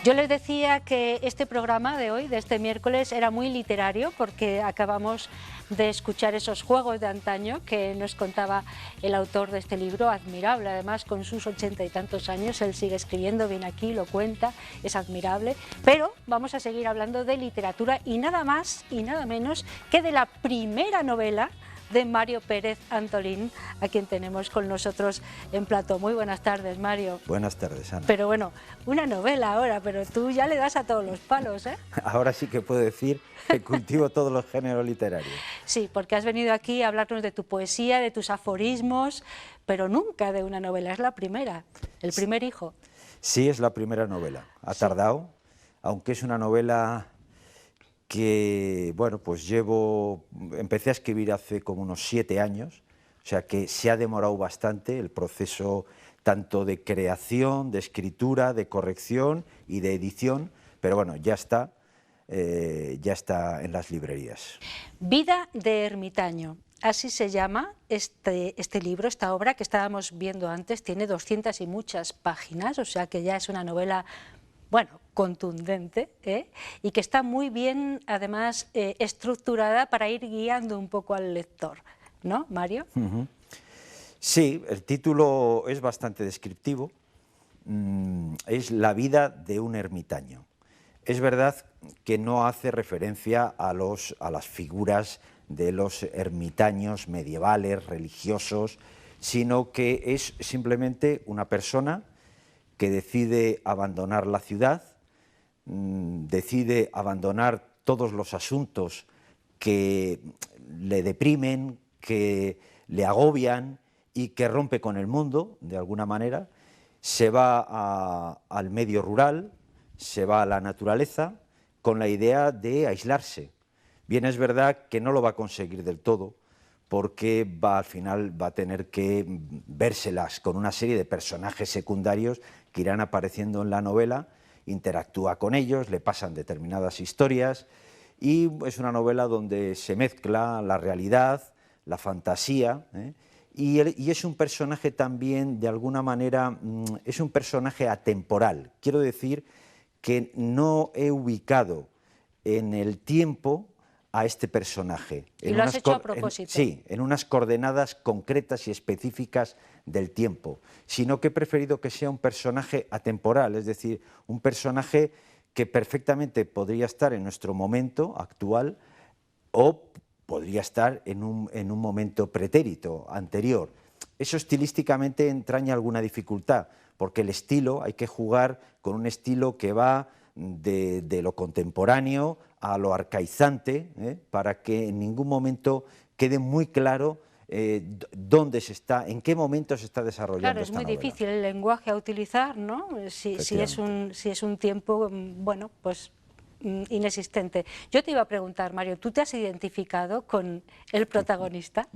Yo les decía que este programa de hoy, de este miércoles, era muy literario porque acabamos de escuchar esos juegos de antaño que nos contaba el autor de este libro, admirable, además con sus 80 y tantos años, él sigue escribiendo, viene aquí, lo cuenta, es admirable, pero vamos a seguir hablando de literatura y nada más y nada menos que de la primera novela de Mario Pérez Antolín, a quien tenemos con nosotros en plató. Muy buenas tardes, Mario. Buenas tardes, Ana. Pero bueno, una novela ahora, pero tú ya le das a todos los palos, ¿eh? Ahora sí que puedo decir que cultivo todos los géneros literarios. Sí, porque has venido aquí a hablarnos de tu poesía, de tus aforismos, pero nunca de una novela, es la primera, el primer hijo. Sí, es la primera novela. Ha tardado, aunque es una novela que, bueno, pues empecé a escribir hace como unos 7 años, o sea que se ha demorado bastante el proceso tanto de creación, de escritura, de corrección y de edición, pero bueno, ya está en las librerías. Vida de ermitaño, así se llama este libro, esta obra que estábamos viendo antes, tiene 200 y muchas páginas, o sea que ya es una novela, bueno, contundente, y que está muy bien, además, estructurada para ir guiando un poco al lector, ¿no, Mario? Sí, el título es bastante descriptivo, es La vida de un ermitaño. Es verdad que no hace referencia a las figuras de los ermitaños medievales, religiosos, sino que es simplemente una persona que decide abandonar la ciudad, decide abandonar todos los asuntos que le deprimen, que le agobian y que rompe con el mundo, de alguna manera, se va al medio rural, se va a la naturaleza, con la idea de aislarse. Bien, es verdad que no lo va a conseguir del todo, porque al final va a tener que vérselas con una serie de personajes secundarios que irán apareciendo en la novela, interactúa con ellos, le pasan determinadas historias, y es una novela donde se mezcla la realidad, la fantasía, y es un personaje también, de alguna manera, es un personaje atemporal. Quiero decir que no he ubicado en el tiempo a este personaje. ¿Y lo has hecho a propósito? Sí, en unas coordenadas concretas y específicas del tiempo, sino que he preferido que sea un personaje atemporal, es decir, un personaje que perfectamente podría estar en nuestro momento actual o podría estar en un momento pretérito, anterior. Eso estilísticamente entraña alguna dificultad, porque el estilo, hay que jugar con un estilo que va de lo contemporáneo a lo arcaizante, para que en ningún momento quede muy claro dónde se está, en qué momento se está desarrollando Claro, es esta muy novela. difícil el lenguaje a utilizar, ¿no? Si es un tiempo, bueno, pues inexistente. Yo te iba a preguntar, Mario, ¿tú te has identificado con el protagonista?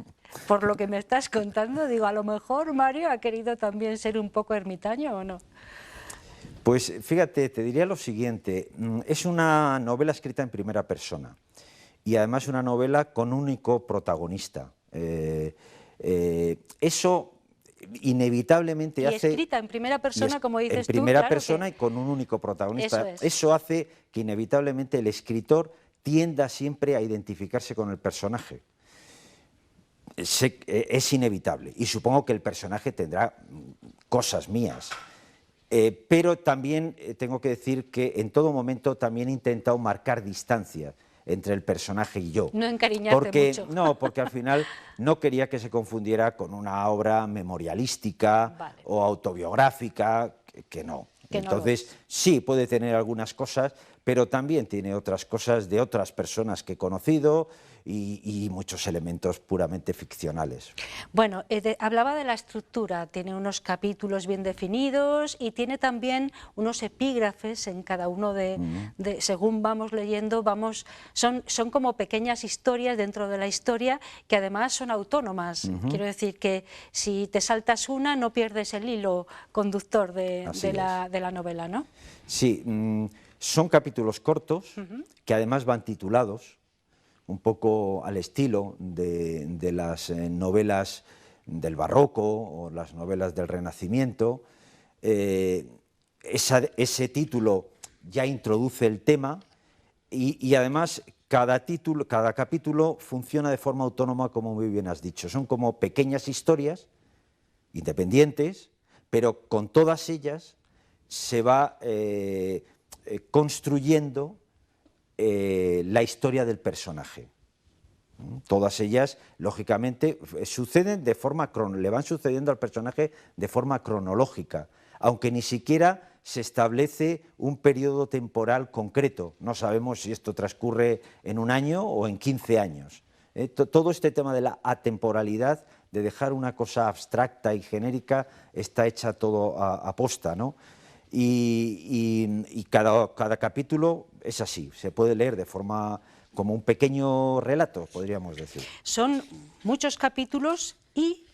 Por lo que me estás contando, digo, a lo mejor Mario ha querido también ser un poco ermitaño, ¿o no? Pues fíjate, te diría lo siguiente, es una novela escrita en primera persona y además una novela con un único protagonista. Eso inevitablemente hace... Y escrita en primera persona, como dices tú. En primera claro persona y con un único protagonista. Eso es. Eso hace que inevitablemente el escritor tienda siempre a identificarse con el personaje. Es inevitable y supongo que el personaje tendrá cosas mías. Pero también tengo que decir que en todo momento también he intentado marcar distancia entre el personaje y yo. No encariñarte mucho. No, porque al final no quería que se confundiera con una obra memorialística o autobiográfica, que no. Entonces, sí, puede tener algunas cosas, pero también tiene otras cosas de otras personas que he conocido y muchos elementos puramente ficcionales. Bueno, hablaba de la estructura, tiene unos capítulos bien definidos y tiene también unos epígrafes en cada uno según vamos leyendo, son como pequeñas historias dentro de la historia que además son autónomas. Quiero decir que si te saltas una no pierdes el hilo conductor de la novela, ¿no? Sí, son capítulos cortos que además van titulados, un poco al estilo de las novelas del Barroco o las novelas del Renacimiento. Ese título ya introduce el tema y además cada capítulo funciona de forma autónoma, como muy bien has dicho. Son como pequeñas historias independientes, pero con todas ellas se va construyendo la historia del personaje. Todas ellas, lógicamente, suceden le van sucediendo al personaje de forma cronológica, aunque ni siquiera se establece un periodo temporal concreto. No sabemos si esto transcurre en un año o en 15 años. Todo este tema de la atemporalidad, de dejar una cosa abstracta y genérica, está hecha todo a posta, ¿no? Y cada capítulo es así, se puede leer de forma como un pequeño relato, podríamos decir. Son muchos capítulos y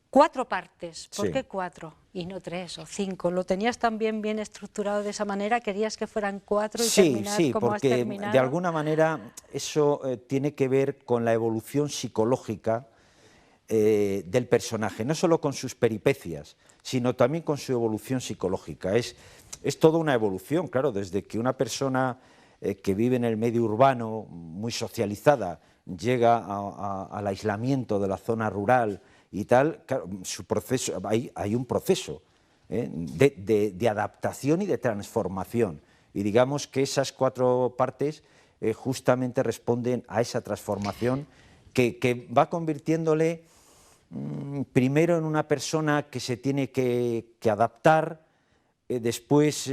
4 partes. ¿Por Sí. qué 4 y no 3 o 5? ¿Lo tenías también bien estructurado de esa manera? ¿Querías que fueran 4 y terminar como has porque terminado? de alguna manera eso tiene que ver con la evolución psicológica del personaje, no solo con sus peripecias, sino también con su evolución psicológica. Es toda una evolución, claro, desde que una persona que vive en el medio urbano, muy socializada, llega al aislamiento de la zona rural y tal, claro, su proceso, hay un proceso de adaptación y de transformación. Y digamos que esas 4 partes justamente responden a esa transformación que va convirtiéndole primero en una persona que se tiene que adaptar, después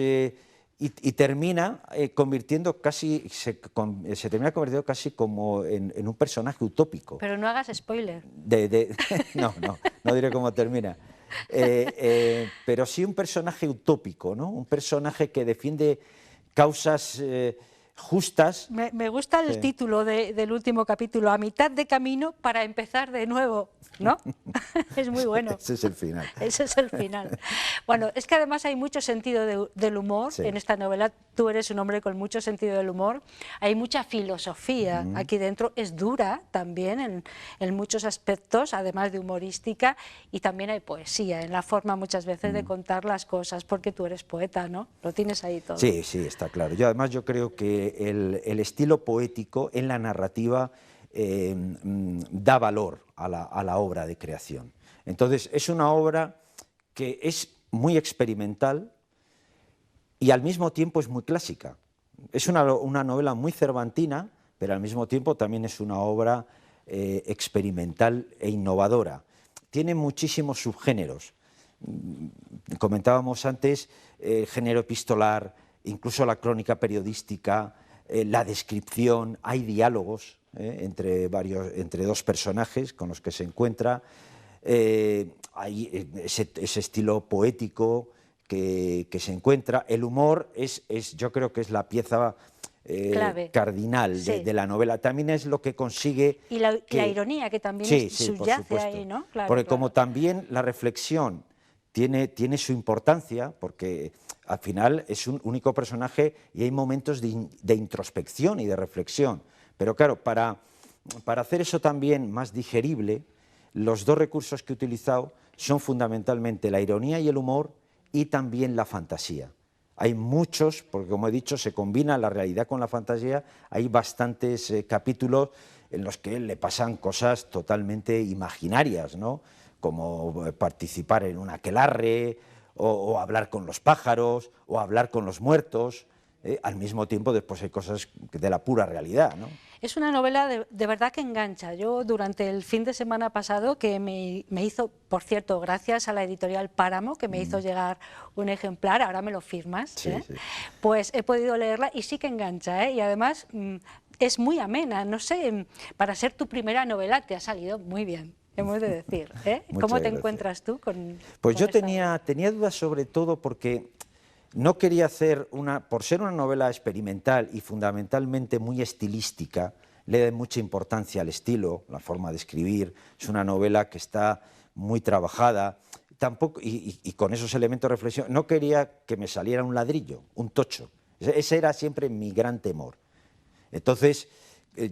y termina convirtiendo casi, se termina convirtiendo casi como en un personaje utópico. Pero no hagas spoiler. No diré cómo termina. Pero sí un personaje utópico, ¿no? Un personaje que defiende causas justas. Me gusta el título del último capítulo, A mitad de camino para empezar de nuevo, ¿no? Es muy bueno. Ese es el final. Ese es el final. Bueno, es que además hay mucho sentido del humor en esta novela. Tú eres un hombre con mucho sentido del humor. Hay mucha filosofía aquí dentro. Es dura también en muchos aspectos, además de humorística. Y también hay poesía en la forma muchas veces de contar las cosas, porque tú eres poeta, ¿no? Lo tienes ahí todo. Sí, sí, está claro. Yo creo que el estilo poético en la narrativa da valor a la obra de creación. Entonces, es una obra que es muy experimental y al mismo tiempo es muy clásica. Es una novela muy cervantina, pero al mismo tiempo también es una obra experimental e innovadora. Tiene muchísimos subgéneros. Comentábamos antes el género epistolar, incluso la crónica periodística, la descripción, hay diálogos entre 2 personajes con los que se encuentra, hay ese estilo poético que se encuentra. El humor yo creo que es la pieza cardinal de la novela. También es lo que consigue... Y la ironía, que también subyace ahí, ¿no? Claro, porque como también la reflexión tiene su importancia, porque al final es un único personaje y hay momentos de introspección y de reflexión. Pero claro, para hacer eso también más digerible, los 2 recursos que he utilizado son fundamentalmente la ironía y el humor y también la fantasía. Hay muchos, porque como he dicho, se combina la realidad con la fantasía, hay bastantes capítulos en los que le pasan cosas totalmente imaginarias, ¿no? Como participar en un aquelarre, o hablar con los pájaros, o hablar con los muertos. Al mismo tiempo, después hay cosas de la pura realidad, ¿no? Es una novela de verdad que engancha. Yo durante el fin de semana pasado, que me hizo, por cierto, gracias a la editorial Páramo, que me hizo llegar un ejemplar, ahora me lo firmas, sí. Pues he podido leerla y sí que engancha, y además es muy amena. No sé, para ser tu primera novela te ha salido muy bien, hemos de decir. ¿Cómo te encuentras tú con Pues yo esta tenía dudas sobre todo porque no quería hacer por ser una novela experimental y fundamentalmente muy estilística, le da mucha importancia al estilo, la forma de escribir. Es una novela que está muy trabajada, y con esos elementos de reflexión. No quería que me saliera un ladrillo, un tocho. Ese era siempre mi gran temor. Entonces,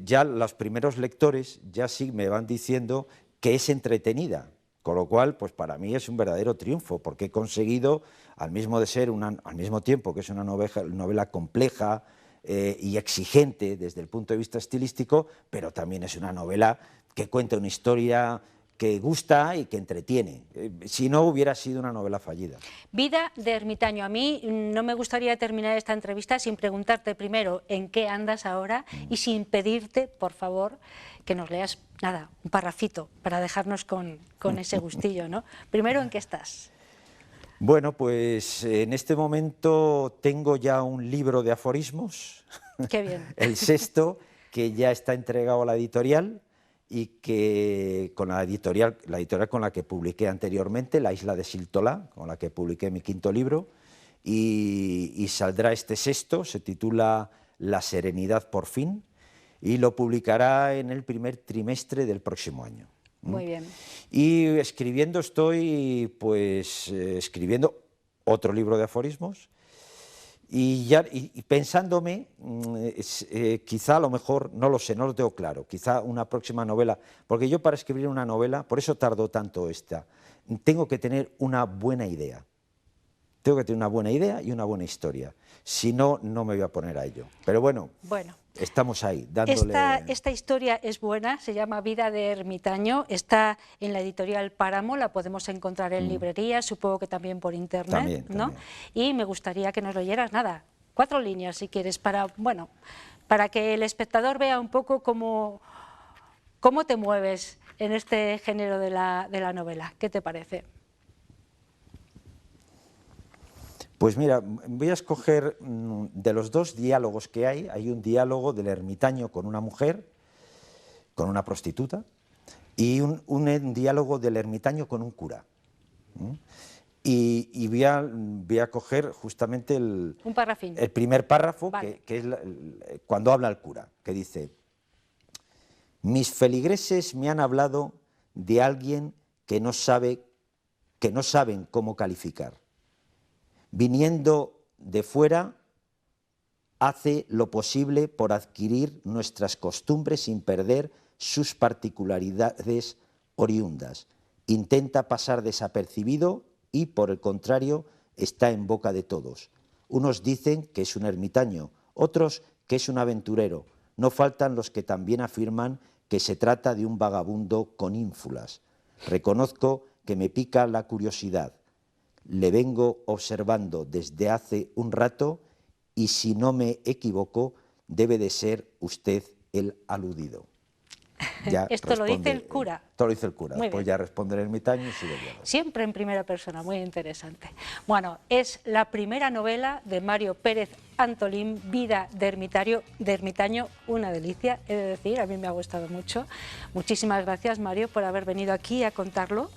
ya los primeros lectores ya sí me van diciendo que es entretenida, Con lo cual, pues para mí es un verdadero triunfo, porque he conseguido, al mismo tiempo que es una novela compleja y exigente desde el punto de vista estilístico, pero también es una novela que cuenta una historia que gusta y que entretiene. Si no, hubiera sido una novela fallida. Vida de ermitaño. A mí no me gustaría terminar esta entrevista sin preguntarte primero en qué andas ahora y sin pedirte, por favor, que nos leas, nada, un parrafito para dejarnos con ese gustillo, ¿no? Primero, ¿en qué estás? Bueno, pues en este momento tengo ya un libro de aforismos, Qué bien. el sexto, que ya está entregado a la editorial y que con la editorial con la que publiqué anteriormente, La isla de Siltolá, con la que publiqué mi quinto libro, y saldrá este sexto, se titula La serenidad por fin, y lo publicará en el primer trimestre del próximo año. Muy bien. Y estoy escribiendo otro libro de aforismos y pensándome, quizá a lo mejor, no lo sé, no lo tengo claro, quizá una próxima novela, porque yo para escribir una novela, por eso tardo tanto tengo que tener una buena idea. Tengo que tener una buena idea y una buena historia. Si no, no me voy a poner a ello. Pero bueno, estamos ahí, dándole... Esta historia es buena, se llama Vida de ermitaño, está en la editorial Páramo, la podemos encontrar en librerías, supongo que también por internet, ¿no? Y me gustaría que nos leyeras, 4 líneas si quieres, para que el espectador vea un poco cómo te mueves en este género de la novela. ¿Qué te parece? Pues mira, voy a escoger de los 2 diálogos que hay un diálogo del ermitaño con una mujer, con una prostituta, y un diálogo del ermitaño con un cura. Y voy a coger justamente el primer párrafo, vale, que es cuando habla el cura, que dice: mis feligreses me han hablado de alguien que no saben cómo calificar. Viniendo de fuera, hace lo posible por adquirir nuestras costumbres sin perder sus particularidades oriundas. Intenta pasar desapercibido y, por el contrario, está en boca de todos. Unos dicen que es un ermitaño, otros que es un aventurero. No faltan los que también afirman que se trata de un vagabundo con ínfulas. Reconozco que me pica la curiosidad. Le vengo observando desde hace un rato y, si no me equivoco, debe de ser usted el aludido. Esto lo dice el cura. Esto lo dice el cura. Pues ya responde el ermitaño y sigue el diálogo. Siempre en primera persona, muy interesante. Bueno, es la primera novela de Mario Pérez Antolín, Vida de ermitaño, una delicia, he de decir, a mí me ha gustado mucho. Muchísimas gracias, Mario, por haber venido aquí a contarlo.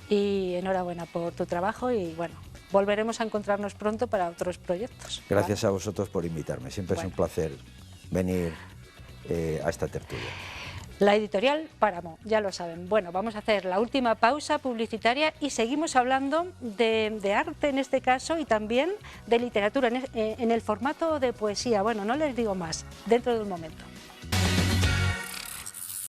Y enhorabuena por tu trabajo y bueno, volveremos a encontrarnos pronto para otros proyectos. Gracias a vosotros por invitarme, siempre es un placer venir a esta tertulia. La editorial Páramo, ya lo saben. Bueno, vamos a hacer la última pausa publicitaria y seguimos hablando de arte en este caso y también de literatura en el formato de poesía. Bueno, no les digo más, dentro de un momento.